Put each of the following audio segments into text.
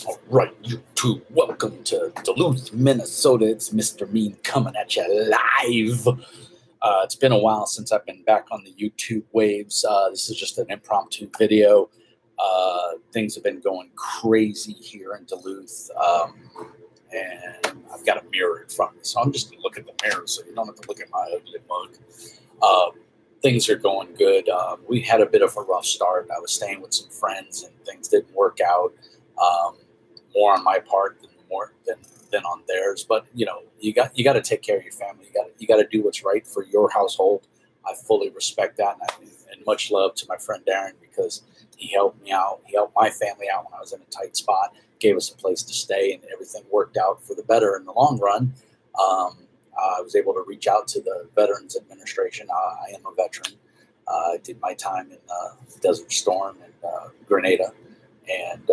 All right, YouTube, welcome to Duluth, Minnesota. It's Mr. Mean coming at you live. It's been a while since I've been back on the YouTube waves. This is just an impromptu video. Things have been going crazy here in Duluth, and I've got a mirror in front of me, so I'm just going to look at the mirror so you don't have to look at my ugly mug. Things are going good. We had a bit of a rough start. I was staying with some friends, and things didn't work out. More on my part than on theirs, but you know, you got to take care of your family. You got to do what's right for your household. I fully respect that, and much love to my friend Darren, because he helped me out. He helped my family out when I was in a tight spot, gave us a place to stay, and everything worked out for the better in the long run. I was able to reach out to the Veterans Administration. I am a veteran. I did my time in Desert Storm and Grenada, and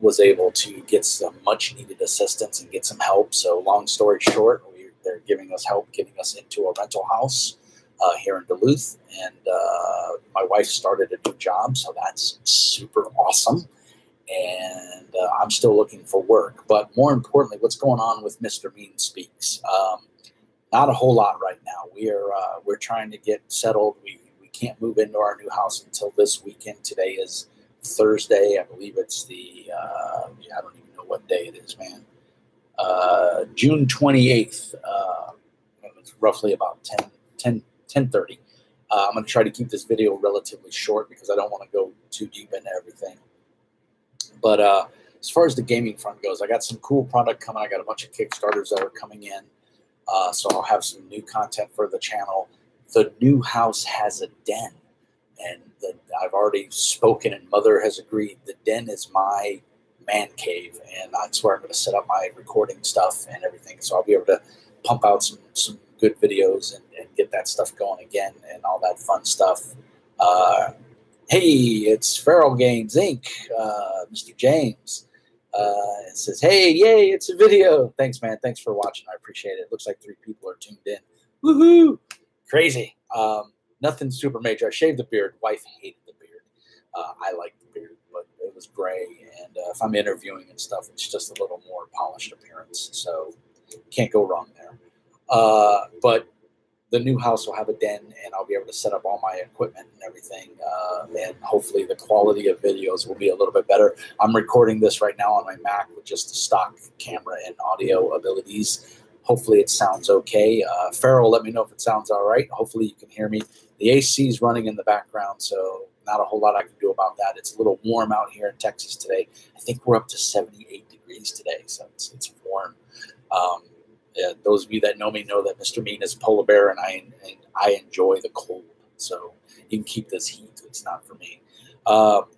was able to get some much needed assistance and get some help. So long story short, they're giving us help, getting us into a rental house here in Duluth. And my wife started a new job, so that's super awesome. And I'm still looking for work. But more importantly, what's going on with Mr. Mean Speaks? Not a whole lot right now. We're trying to get settled. We can't move into our new house until this weekend. Today is Thursday. I believe it's the I don't even know what day it is, man. June 28th. It's roughly about 10:30. I'm going to try to keep this video relatively short because I don't want to go too deep into everything. But as far as the gaming front goes, I got some cool product coming. I got a bunch of Kickstarters that are coming in. So I'll have some new content for the channel. The new house has a den. And I've already spoken, and Mother has agreed. The den is my man cave, and that's where I'm going to set up my recording stuff and everything. So I'll be able to pump out some good videos and get that stuff going again and all that fun stuff. Hey, it's Feral Games Inc., Mr. James. It says, hey, yay, it's a video. Thanks, man. Thanks for watching. I appreciate it. Looks like 3 people are tuned in. Woohoo! Crazy. Nothing super major. I shaved the beard. Wife hated the beard. I like the beard, but it was gray. And if I'm interviewing and stuff, it's just a little more polished appearance. So can't go wrong there. But the new house will have a den, and I'll be able to set up all my equipment and everything. And hopefully the quality of videos will be a little bit better. I'm recording this right now on my Mac with just the stock camera and audio abilities. Hopefully it sounds okay. Farrell, let me know if it sounds all right. Hopefully you can hear me. The AC is running in the background, so not a whole lot I can do about that. It's a little warm out here in Texas today. I think we're up to 78 degrees today, so it's warm. Those of you that know me know that Mr. Mean is a polar bear, and I enjoy the cold. So you can keep this heat. It's not for me.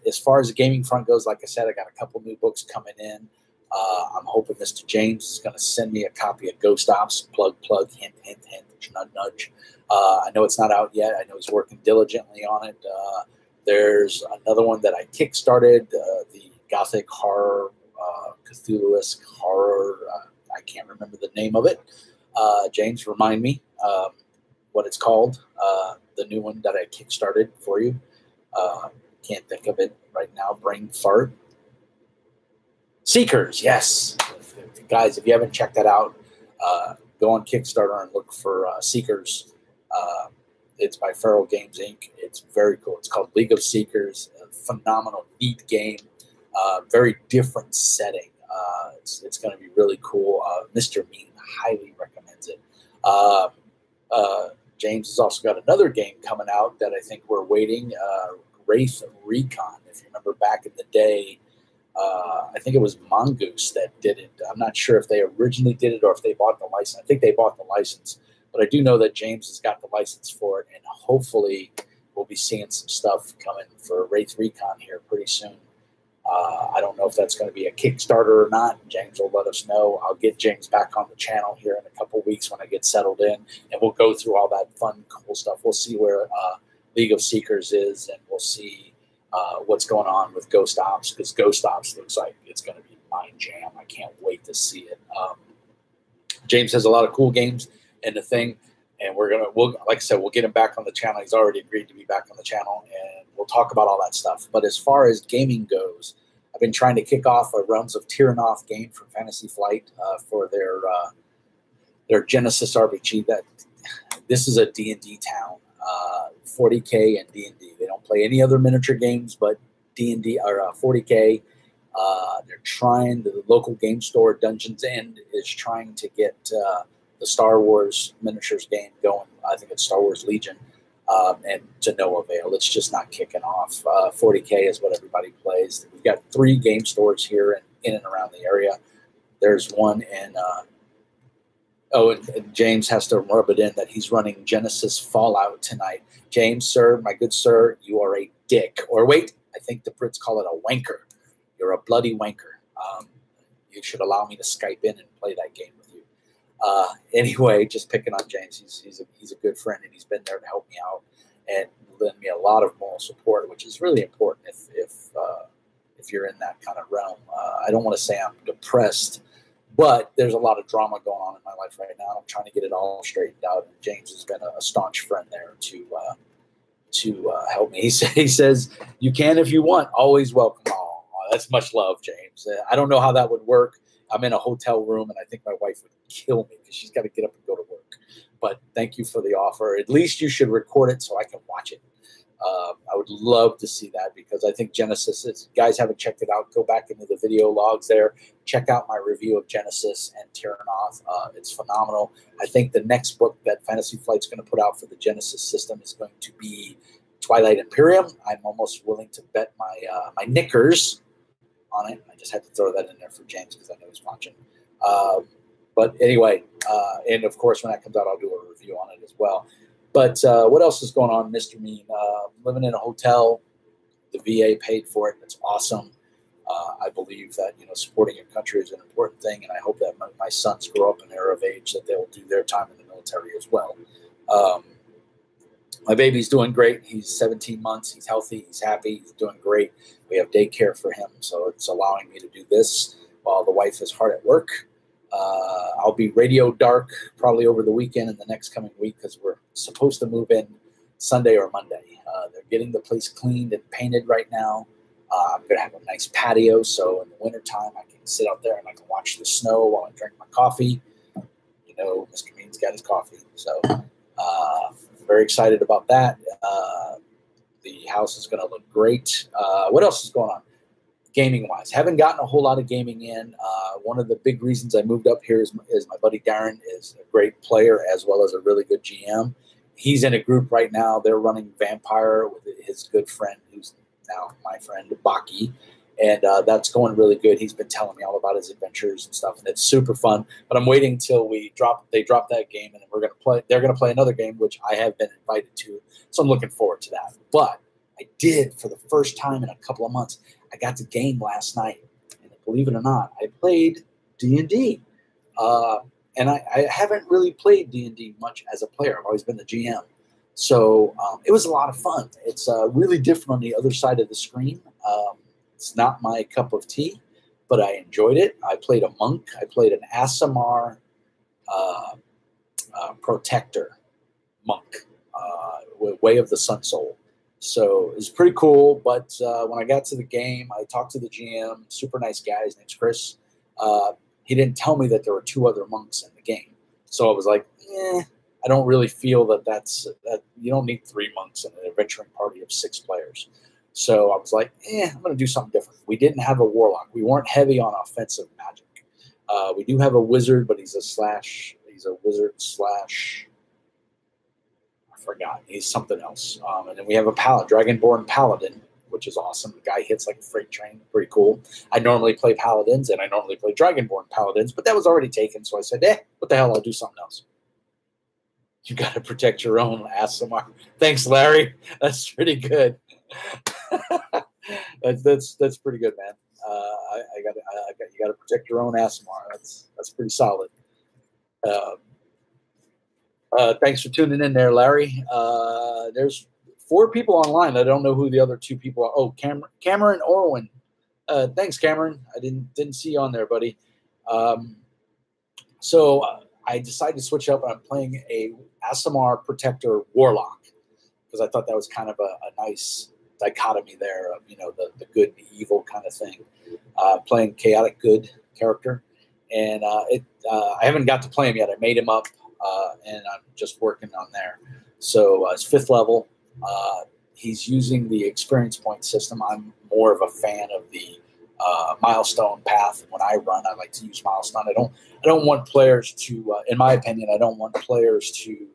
As far as the gaming front goes, like I said, I got a couple new books coming in. I'm hoping Mr. James is going to send me a copy of Ghost Ops. Plug, plug, hint, hint, hint, nudge, nudge. I know it's not out yet. I know he's working diligently on it. There's another one that I kickstarted, the Gothic horror, Cthulhu-esque horror. I can't remember the name of it. James, remind me what it's called. The new one that I kickstarted for you. Can't think of it right now. Brain fart. Seekers, yes. Guys, if you haven't checked that out, go on Kickstarter and look for Seekers. It's by Feral Games Inc. It's very cool. It's called League of Seekers. A phenomenal, neat game. Very different setting. It's going to be really cool. Mr. Mean highly recommends it. James has also got another game coming out that I think we're waiting. Wraith Recon. If you remember back in the day, I think it was Mongoose that did it. I'm not sure if they originally did it or if they bought the license. I think they bought the license. But I do know that James has got the license for it, and hopefully we'll be seeing some stuff coming for Wraith Recon here pretty soon. I don't know if that's going to be a Kickstarter or not. James will let us know. I'll get James back on the channel here in a couple weeks when I get settled in, and we'll go through all that fun, cool stuff. We'll see where League of Seekers is, and we'll see what's going on with Ghost Ops, because Ghost Ops looks like it's going to be my jam. I can't wait to see it. James has a lot of cool games in the thing, and like I said, we'll get him back on the channel. He's already agreed to be back on the channel, and we'll talk about all that stuff. But as far as gaming goes, I've been trying to kick off a Realms of Tyrannoth game from Fantasy Flight for their Genesis RPG. This is a D&D town, 40K and D&D. They don't play any other miniature games but D&D or 40K. They're trying, the local game store, Dungeons End, is trying to get the Star Wars miniatures game going. I think it's Star Wars Legion, and to no avail. It's just not kicking off. 40K is what everybody plays. We've got 3 game stores here in and around the area. There's one in and James has to rub it in that he's running Genesis Fallout tonight. James, sir, my good sir, you are a dick. Or wait, I think the Brits call it a wanker. You're a bloody wanker. You should allow me to Skype in and play that game with you. Anyway, just picking on James. He's a good friend, and he's been there to help me out and lend me a lot of moral support, which is really important if you're in that kind of realm. I don't want to say I'm depressed, but there's a lot of drama going on in my life right now. I'm trying to get it all straightened out, and James has been a staunch friend there to help me. He says, you can if you want, always welcome. Oh, that's much love, James. I don't know how that would work. I'm in a hotel room, and I think my wife would kill me because she's got to get up and go to work. But thank you for the offer. At least you should record it so I can watch it. I would love to see that because I think Genesis, if you guys haven't checked it out, go back into the video logs there. Check out my review of Genesis and Tyrannoth. It's phenomenal. I think the next book that Fantasy Flight's going to put out for the Genesis system is going to be Twilight Imperium. I'm almost willing to bet my knickers on it. I just had to throw that in there for James because I know he's watching. But anyway, and of course, when that comes out, I'll do a review on it as well. But what else is going on, Mr. Mean? Living in a hotel, the VA paid for it. That's awesome. I believe that supporting your country is an important thing, and I hope that my sons grow up and they're of age that they'll do their time in the military as well. My baby's doing great. He's 17 months. He's healthy. He's happy. He's doing great. We have daycare for him, so it's allowing me to do this while the wife is hard at work. I'll be radio dark probably over the weekend and the next coming week because we're supposed to move in Sunday or Monday. They're getting the place cleaned and painted right now. I'm going to have a nice patio, so in the wintertime I can sit out there and I can watch the snow while I drink my coffee. Mr. Mean's got his coffee. So very excited about that. The house is going to look great. What else is going on? Gaming-wise, haven't gotten a whole lot of gaming in. One of the big reasons I moved up here is my buddy Darren is a great player as well as a really good GM. He's in a group right now. They're running Vampire with his good friend, who's now my friend, Baki, and that's going really good. He's been telling me all about his adventures and stuff, and it's super fun. But I'm waiting until they drop that game, and then we're gonna play. They're gonna play another game, which I have been invited to, so I'm looking forward to that. But I did, for the first time in a couple of months, I got to game last night, and believe it or not, I played D&D. And I haven't really played D&D much as a player. I've always been the GM. So it was a lot of fun. It's really different on the other side of the screen. It's not my cup of tea, but I enjoyed it. I played a monk. I played an Aasimar protector monk, Way of the Sun Soul. So it was pretty cool, but when I got to the game, I talked to the GM, super nice guy, his name's Chris. He didn't tell me that there were 2 other monks in the game. So I was like, I don't really feel that you don't need 3 monks in an adventuring party of 6 players. So I was like, I'm going to do something different. We didn't have a warlock. We weren't heavy on offensive magic. We do have a wizard, but he's a wizard slash... forgot. He's something else. And then we have a Dragonborn Paladin, which is awesome. The guy hits like a freight train. Pretty cool. I normally play Paladins, and I normally play Dragonborn Paladins, but that was already taken, so I said, what the hell, I'll do something else. You got to protect your own, Aasimar. Thanks, Larry. That's pretty good. that's pretty good, man. You got to protect your own, Aasimar. That's pretty solid. Thanks for tuning in there, Larry. There's 4 people online. I don't know who the other 2 people are. Oh, Cameron Orwin. Thanks, Cameron. I didn't see you on there, buddy. So I decided to switch up. I'm playing a Aasimar Protector Warlock because I thought that was kind of a nice dichotomy there of, you know, the good and the evil kind of thing. Playing chaotic good character, and I haven't got to play him yet. I made him up, and I'm just working on there. So it's 5th level. He's using the experience point system. I'm more of a fan of the milestone path. When I run, I like to use milestone. I don't want players to, in my opinion, I don't want players to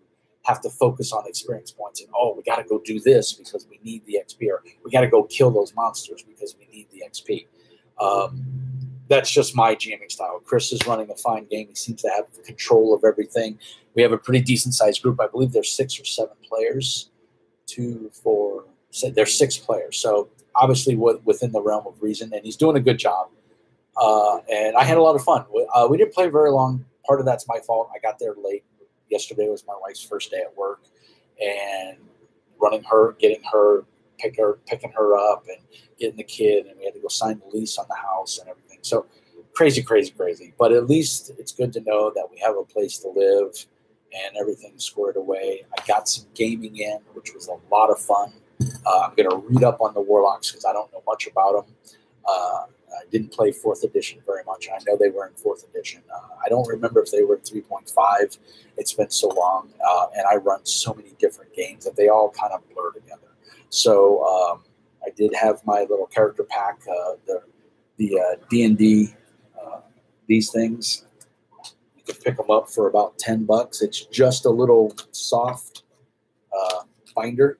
have to focus on experience points and, oh, we got to go do this because we need the XP, or we got to go kill those monsters because we need the XP. That's just my GMing style. Chris is running a fine game. He seems to have control of everything. We have a pretty decent sized group. I believe there's 6 or 7 players. 2, 4, there's 6 players. So obviously within the realm of reason, and he's doing a good job. And I had a lot of fun. We didn't play very long. Part of that's my fault. I got there late. Yesterday was my wife's first day at work, and running her, getting her, picking her up, and getting the kid, and we had to go sign the lease on the house and everything. So crazy, crazy, crazy. But at least it's good to know that we have a place to live and everything's squared away. I got some gaming in, which was a lot of fun. I'm going to read up on the Warlocks because I don't know much about them. I didn't play 4th edition very much. I know they were in 4th edition. I don't remember if they were in 3.5. It's been so long, and I run so many different games that they all kind of blur together. So I did have my little character pack, the D&D, these things. You can pick them up for about $10. It's just a little soft binder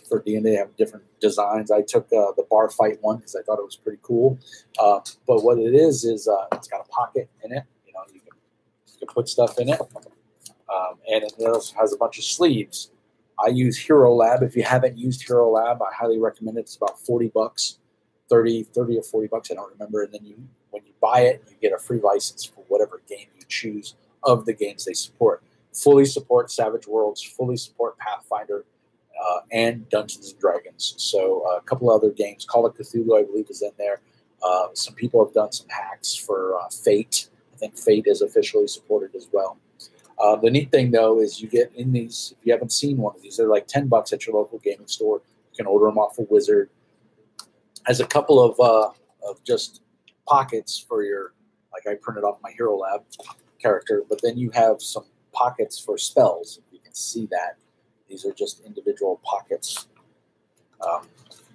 for D&D. They have different designs. I took the bar fight one because I thought it was pretty cool. But what it is it's got a pocket in it. You know, you can put stuff in it, and it also has a bunch of sleeves. I use Hero Lab. If you haven't used Hero Lab, I highly recommend it. It's about $40, 30 or $40. I don't remember. And then when you buy it, you get a free license for whatever game you choose of the games they support. Fully support Savage Worlds, fully support Pathfinder, and Dungeons & Dragons. So a couple other games. Call of Cthulhu, I believe, is in there. Some people have done some hacks for Fate. I think Fate is officially supported as well. The neat thing, though, is you get in these, if you haven't seen one of these, they're like $10 at your local gaming store. You can order them off a Wizard. Has a couple of just pockets for your, like I printed off my Hero Lab character, but then you have some pockets for spells. If you can see that. These are just individual pockets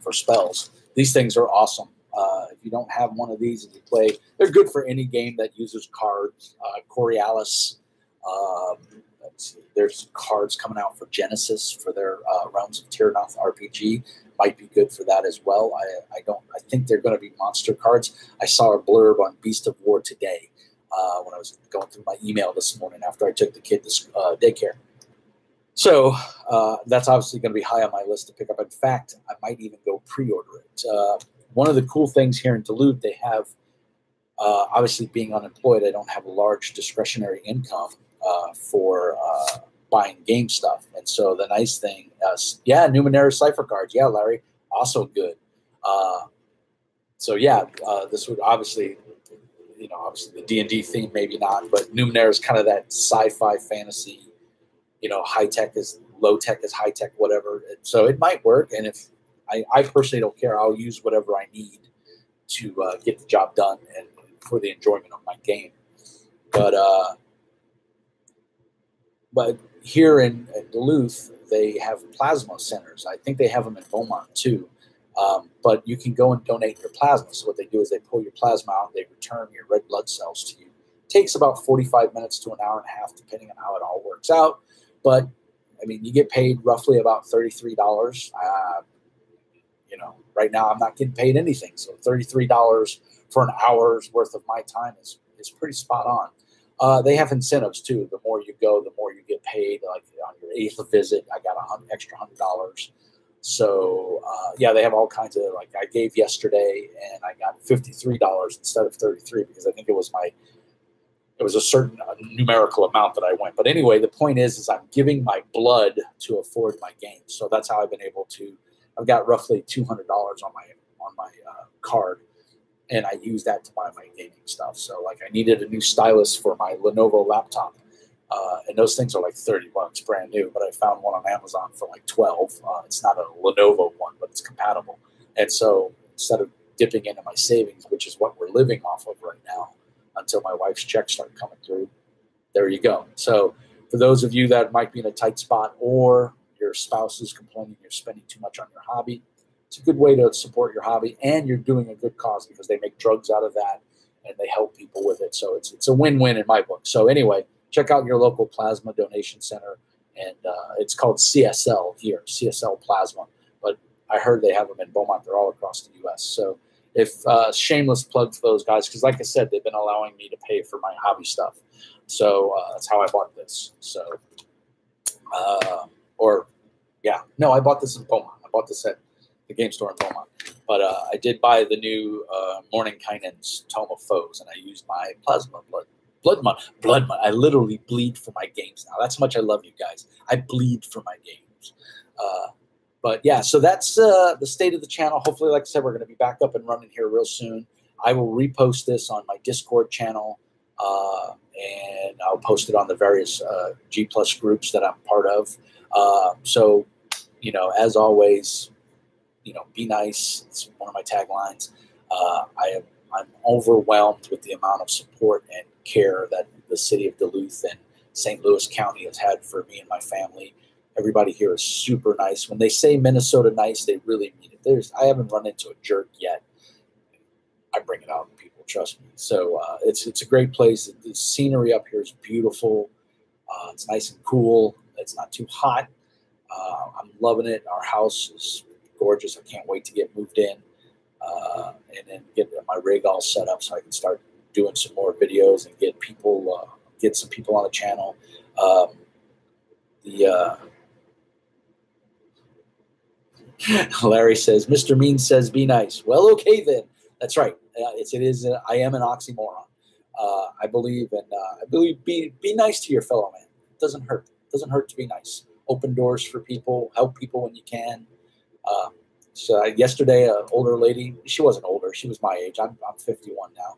for spells. These things are awesome. If you don't have one of these and you play, they're good for any game that uses cards. Coriolis. Let's see. There's cards coming out for Genesis for their Realms of Tyranoth RPG. Might be good for that as well. I think they're going to be monster cards. I saw a blurb on Beast of War today when I was going through my email this morning after I took the kid to daycare. So that's obviously going to be high on my list to pick up. In fact, I might even go pre-order it. One of the cool things here in Duluth, they have, obviously being unemployed, I don't have a large discretionary income for buying game stuff. And so the nice thing, Numenera Cypher cards. Yeah, Larry, also good. This would obviously, obviously the D&D theme, maybe not, but Numenera is kind of that sci-fi fantasy, high tech is low tech is high tech, whatever. So it might work. And if I personally don't care, I'll use whatever I need to get the job done and for the enjoyment of my game. But here in Duluth, they have plasma centers. I think they have them in Beaumont too. But you can go and donate your plasma. So what they do is they pull your plasma out, they return your red blood cells to you. It takes about 45 minutes to an hour and a half, depending on how it all works out. But I mean, you get paid roughly about $33. Right now I'm not getting paid anything. So $33 for an hour's worth of my time is pretty spot on. They have incentives too. The more you go, the more you get paid. Like on your 8th visit, I got extra $100. So they have all kinds of, like I gave yesterday and I got $53 instead of $33 because I think it was a certain numerical amount that I went. But anyway, the point is I'm giving my blood to afford my game. So that's how I've been able to. I've got roughly $200 on my card, and I use that to buy my gaming stuff. So like I needed a new stylus for my Lenovo laptop, And those things are like $30 brand new, but I found one on Amazon for like 12. It's not a Lenovo one, but it's compatible. And so instead of dipping into my savings, which is what we're living off of right now until my wife's checks start coming through, there you go. So for those of you that might be in a tight spot, or your spouse is complaining you're spending too much on your hobby, it's a good way to support your hobby, and you're doing a good cause because they make drugs out of that and they help people with it. So it's a win-win in my book. So anyway, check out your local plasma donation center, and it's called CSL here, CSL Plasma. But I heard they have them in Beaumont. They're all across the U.S. So if shameless plug for those guys, because like I said, they've been allowing me to pay for my hobby stuff. So that's how I bought this. So, I bought this in Beaumont. I bought this at the game store in Beaumont. But I did buy the new Mordenkainen's Tome of Foes, and I used my plasma blood money. I literally bleed for my games now. That's how much I love you guys. I bleed for my games. But yeah, so that's the state of the channel. Hopefully, like I said, we're going to be back up and running here real soon. I will repost this on my Discord channel, and I'll post it on the various G Plus groups that I'm part of. So, as always, be nice. It's one of my taglines. I'm overwhelmed with the amount of support and care that the city of Duluth and St. Louis County has had for me and my family. Everybody here is super nice. When they say Minnesota nice, they really mean it. I haven't run into a jerk yet. I bring it out in people, trust me. So it's a great place. The scenery up here is beautiful. It's nice and cool. It's not too hot. I'm loving it. Our house is gorgeous. I can't wait to get moved in and then get my rig all set up so I can start doing some more videos and get some people on the channel. Larry says, Mr. Mean says, be nice. Well, okay then. That's right. I am an oxymoron. I believe be nice to your fellow man. It doesn't hurt. It doesn't hurt to be nice. Open doors for people. Help people when you can. So yesterday, an older lady, she wasn't older. She was my age. I'm 51 now.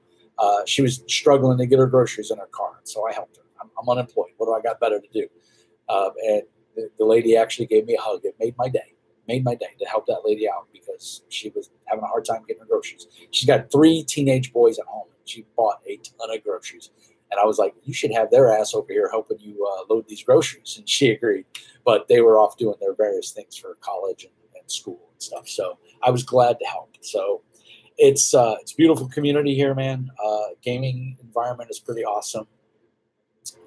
She was struggling to get her groceries in her car. So I helped her. I'm unemployed. What do I got better to do? And the lady actually gave me a hug. It made my day. To help that lady out because she was having a hard time getting her groceries. She's got 3 teenage boys at home. She bought a ton of groceries. And I was like, you should have their ass over here helping you load these groceries. And she agreed. But they were off doing their various things for college and school and stuff. So I was glad to help. So it's a beautiful community here, man. Gaming environment is pretty awesome.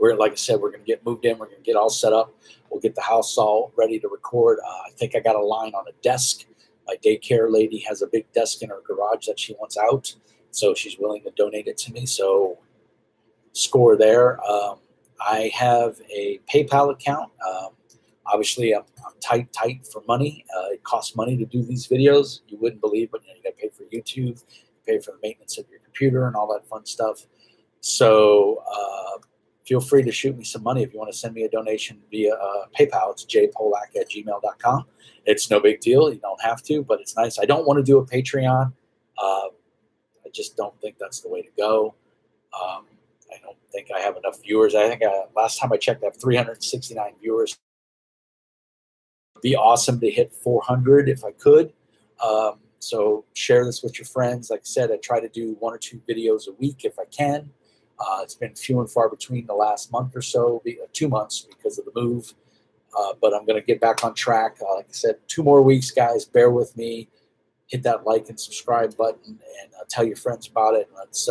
Like I said, we're going to get moved in. We're going to get all set up. We'll get the house all ready to record. I think I got a line on a desk. My daycare lady has a big desk in her garage that she wants out. So she's willing to donate it to me. So score there. I have a PayPal account. Obviously, I'm tight for money. It costs money to do these videos. You wouldn't believe, but you got to pay for YouTube, pay for the maintenance of your computer and all that fun stuff. So feel free to shoot me some money if you want to send me a donation via PayPal. It's jpolak@gmail.com. It's no big deal. You don't have to, but it's nice. I don't want to do a Patreon. I just don't think that's the way to go. I don't think I have enough viewers. I think last time I checked, I have 369 viewers. It'd be awesome to hit 400 if I could. So share this with your friends. Like I said, I try to do 1 or 2 videos a week if I can. It's been few and far between the last month or so, 2 months because of the move. But I'm going to get back on track. Like I said, 2 more weeks, guys. Bear with me. Hit that like and subscribe button and tell your friends about it. And let's,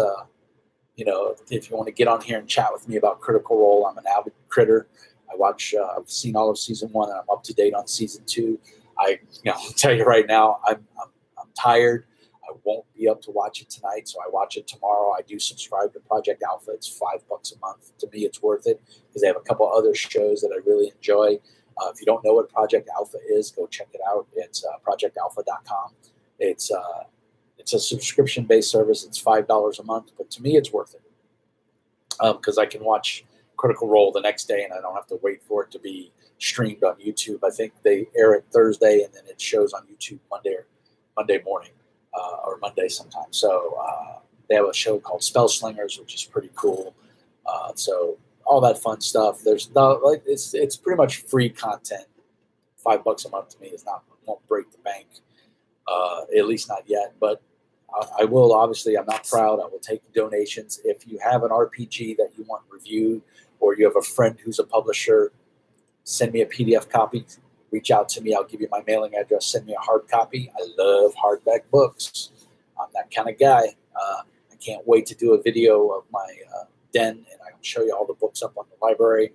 if you want to get on here and chat with me about Critical Role, I'm an avid critter. I've seen all of season 1 and I'm up to date on season 2. I'll tell you right now, I'm tired. I won't be up to watch it tonight, so I watch it tomorrow. I do subscribe to Project Alpha. It's $5 a month. To me, it's worth it because they have a couple other shows that I really enjoy. If you don't know what Project Alpha is, go check it out. It's projectalpha.com. It's a subscription-based service. It's $5 a month, but to me, it's worth it because I can watch Critical Role the next day, and I don't have to wait for it to be streamed on YouTube. I think they air it Thursday, and then it shows on YouTube Monday morning. Or Monday sometime. So they have a show called Spell Slingers, which is pretty cool. So all that fun stuff. There's no, like, it's pretty much free content. $5 a month to me is not, won't break the bank, at least not yet. But I will, obviously, I'm not proud. I will take donations. If you have an RPG that you want reviewed, or you have a friend who's a publisher, send me a PDF copy. Reach out to me. I'll give you my mailing address. Send me a hard copy. I love hardback books. I'm that kind of guy. I can't wait to do a video of my den, and I can show you all the books up on the library.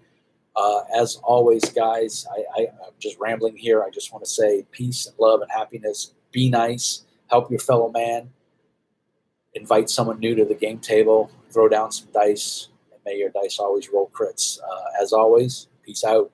As always, guys, I'm just rambling here. I just want to say peace and love and happiness. Be nice. Help your fellow man. Invite someone new to the game table. Throw down some dice. And may your dice always roll crits. As always, peace out.